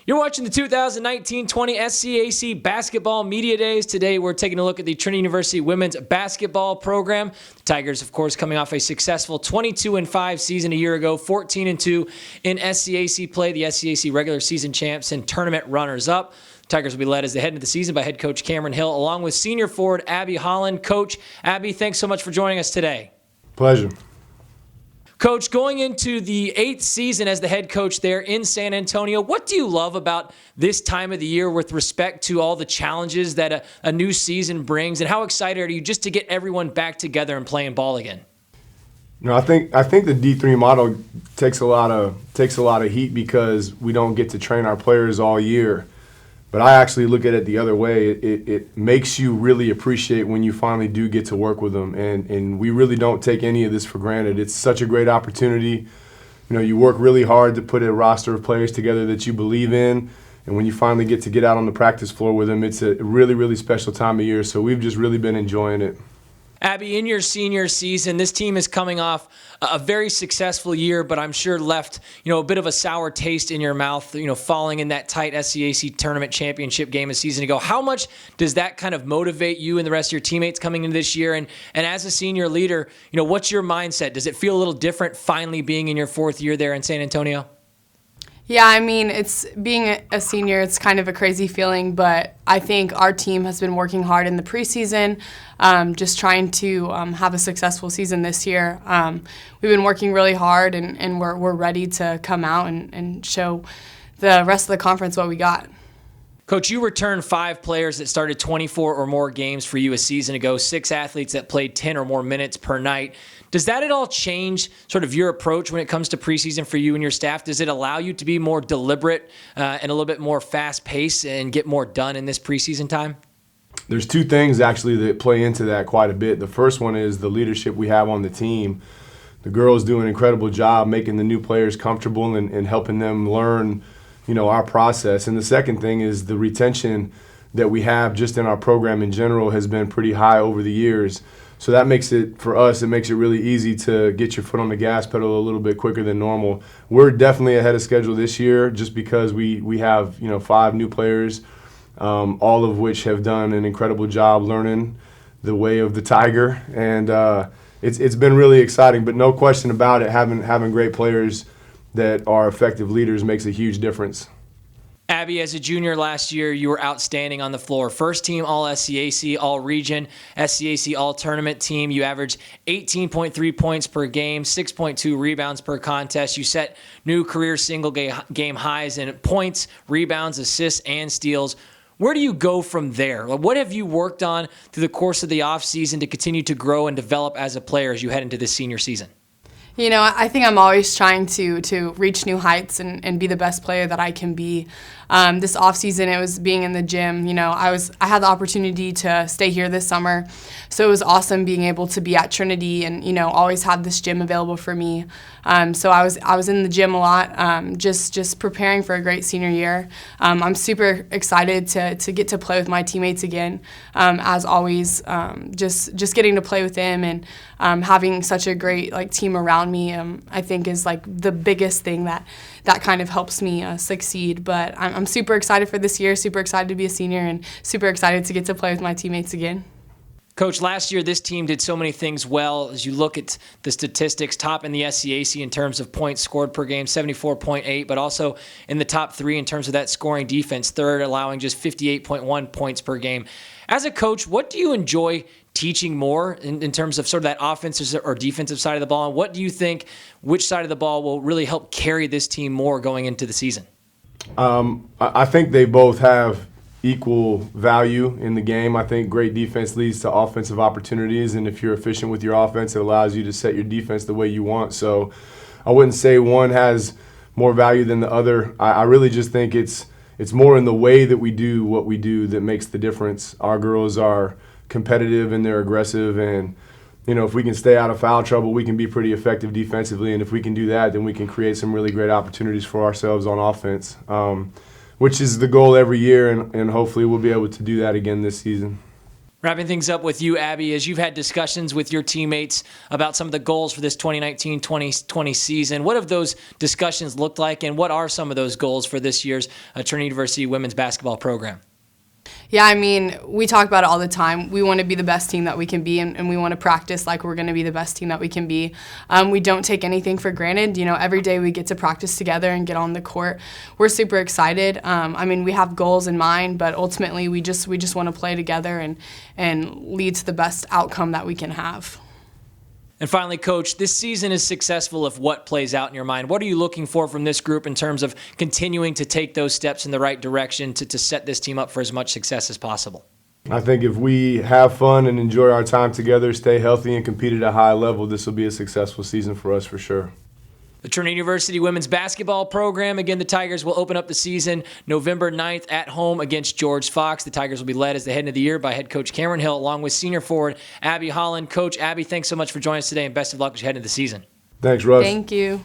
You're watching the 2019-20 SCAC Basketball Media Days. Today we're taking a look at the Trinity University women's basketball program. The Tigers, of course, coming off a successful 22-5 season a year ago, 14-2 in SCAC play, the SCAC regular season champs and tournament runners-up. Tigers will be led as they head into the season by head coach Cameron Hill, along with senior forward Abby Holland. Coach, Abby, thanks so much for joining us today. Pleasure. Coach, going into the 8th season as the head coach there in San Antonio, what do you love about this time of the year with respect to all the challenges that a new season brings, and how excited are you just to get everyone back together and playing ball again? No, I think the D3 model takes a lot of heat because we don't get to train our players all year. But I actually look at it the other way. It makes you really appreciate when you finally do get to work with them. And we really don't take any of this for granted. It's such a great opportunity. You know, you work really hard to put a roster of players together that you believe in. And when you finally get out on the practice floor with them, it's a really, really special time of year. So we've just really been enjoying it. Abby, in your senior season, this team is coming off a very successful year, but I'm sure left, a bit of a sour taste in your mouth, falling in that tight SCAC tournament championship game a season ago. How much does that kind of motivate you and the rest of your teammates coming into this year? And as a senior leader, what's your mindset? Does it feel a little different finally being in your 4th year there in San Antonio? Yeah, I mean, it's being a senior, it's kind of a crazy feeling, but I think our team has been working hard in the preseason, just trying to have a successful season this year. We've been working really hard, and we're ready to come out and show the rest of the conference what we got. Coach, you returned 5 players that started 24 or more games for you a season ago, 6 athletes that played 10 or more minutes per night. Does that at all change sort of your approach when it comes to preseason for you and your staff? Does it allow you to be more deliberate and a little bit more fast-paced and get more done in this preseason time? There's 2 things actually that play into that quite a bit. The first one is the leadership we have on the team. The girls do an incredible job making the new players comfortable and helping them learn our process. And the second thing is the retention that we have just in our program in general has been pretty high over the years. So that makes it, for us, it makes it really easy to get your foot on the gas pedal a little bit quicker than normal. We're definitely ahead of schedule this year just because we have 5 new players, all of which have done an incredible job learning the way of the Tiger. And it's been really exciting, but no question about it, having great players that are effective leaders makes a huge difference. Abby, as a junior last year, you were outstanding on the floor. First team All-SCAC, All-Region, SCAC All-Tournament team. You averaged 18.3 points per game, 6.2 rebounds per contest. You set new career single game highs in points, rebounds, assists, and steals. Where do you go from there? What have you worked on through the course of the offseason to continue to grow and develop as a player as you head into this senior season? I think I'm always trying to reach new heights and be the best player that I can be. This offseason, it was being in the gym. I had the opportunity to stay here this summer, so it was awesome being able to be at Trinity and always have this gym available for me. So I was in the gym a lot, just preparing for a great senior year. I'm super excited to get to play with my teammates again. As always, just getting to play with them and having such a great team around me, I think is the biggest thing that kind of helps me succeed. But I'm super excited for this year, super excited to be a senior, and super excited to get to play with my teammates again. Coach, last year this team did so many things well. As you look at the statistics, top in the SCAC in terms of points scored per game, 74.8, but also in the top 3 in terms of that scoring defense, 3rd, allowing just 58.1 points per game. As a coach, what do you enjoy teaching more in terms of sort of that offensive or defensive side of the ball? And what do you think, which side of the ball will really help carry this team more going into the season? I think they both have equal value in the game. I think great defense leads to offensive opportunities, and if you're efficient with your offense, it allows you to set your defense the way you want. So I wouldn't say one has more value than the other. I really just think it's more in the way that we do what we do that makes the difference. Our girls are competitive and they're aggressive, and if we can stay out of foul trouble, we can be pretty effective defensively, and if we can do that, then we can create some really great opportunities for ourselves on offense, which is the goal every year, and hopefully we'll be able to do that again this season. Wrapping things up with you, Abby, as you've had discussions with your teammates about some of the goals for this 2019-2020 season, what have those discussions looked like, and what are some of those goals for this year's Trinity University women's basketball program? Yeah, I mean, we talk about it all the time. We want to be the best team that we can be, and we want to practice like we're going to be the best team that we can be. We don't take anything for granted. You know, every day we get to practice together and get on the court. We're super excited. I mean, we have goals in mind, but ultimately we just want to play together and lead to the best outcome that we can have. And finally, Coach, this season is successful if what plays out in your mind. What are you looking for from this group in terms of continuing to take those steps in the right direction to set this team up for as much success as possible? I think if we have fun and enjoy our time together, stay healthy, and compete at a high level, this will be a successful season for us for sure. The Trinity University women's basketball program, again, the Tigers will open up the season November 9th at home against George Fox. The Tigers will be led as the head of the year by head coach Cameron Hill, along with senior forward Abby Holland. Coach Abby, thanks so much for joining us today, and best of luck as you head into the season. Thanks, Russ. Thank you.